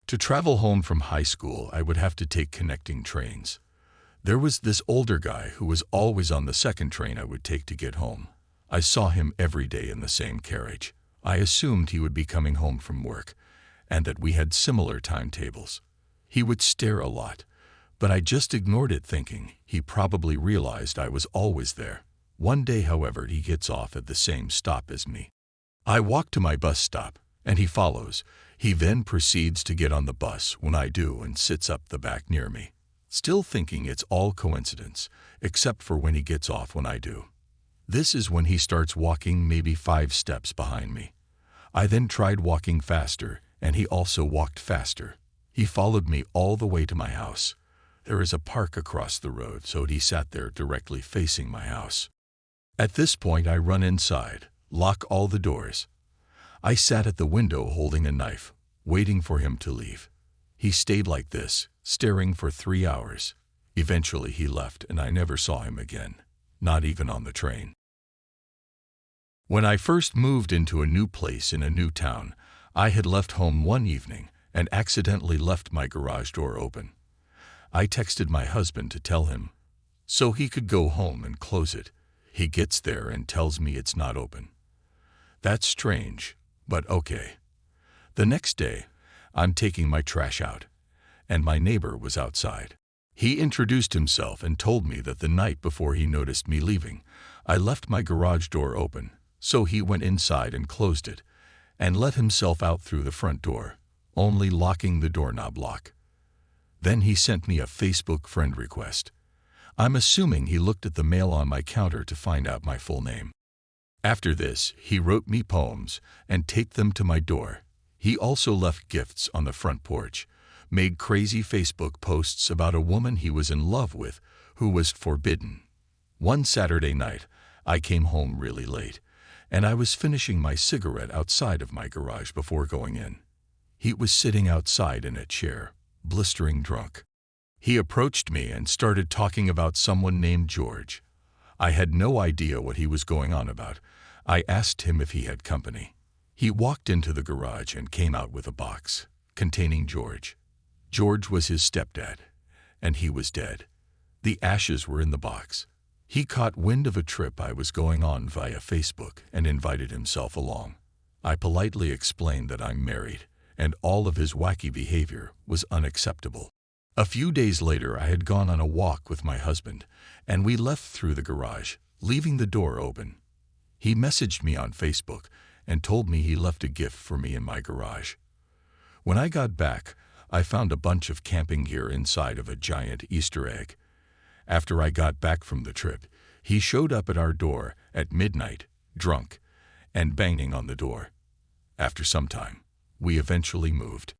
To travel home from high school, I would have to take connecting trains. There was this older guy who was always on the second train I would take to get home. I saw him every day in the same carriage. I assumed he would be coming home from work, and that we had similar timetables. He would stare a lot, but I just ignored it, thinking he probably realized I was always there. One day, however, he gets off at the same stop as me. I walk to my bus stop, and he follows. He then proceeds to get on the bus when I do and sits up the back near me, still thinking it's all coincidence, except for when he gets off when I do. This is when he starts walking maybe 5 steps behind me. I then tried walking faster, and he also walked faster. He followed me all the way to my house. There is a park across the road, so he sat there directly facing my house. At this point, I run inside, lock all the doors. I sat at the window holding a knife, waiting for him to leave. He stayed like this, staring for 3 hours. Eventually he left and I never saw him again, not even on the train. When I first moved into a new place in a new town, I had left home one evening and accidentally left my garage door open. I texted my husband to tell him, so he could go home and close it. He gets there and tells me it's not open. That's strange, but okay. The next day, I'm taking my trash out, and my neighbor was outside. He introduced himself and told me that the night before he noticed me leaving, I left my garage door open, so he went inside and closed it, and let himself out through the front door, only locking the doorknob lock. Then he sent me a Facebook friend request. I'm assuming he looked at the mail on my counter to find out my full name. After this, he wrote me poems and taped them to my door. He also left gifts on the front porch, made crazy Facebook posts about a woman he was in love with who was forbidden. One Saturday night, I came home really late, and I was finishing my cigarette outside of my garage before going in. He was sitting outside in a chair, blistering drunk. He approached me and started talking about someone named George. I had no idea what he was going on about. I asked him if he had company. He walked into the garage and came out with a box containing George. George was his stepdad, and he was dead. The ashes were in the box. He caught wind of a trip I was going on via Facebook and invited himself along. I politely explained that I'm married, and all of his wacky behavior was unacceptable. A few days later, I had gone on a walk with my husband, and we left through the garage, leaving the door open. He messaged me on Facebook and told me he left a gift for me in my garage. When I got back, I found a bunch of camping gear inside of a giant Easter egg. After I got back from the trip, he showed up at our door at midnight, drunk, and banging on the door. After some time, we eventually moved.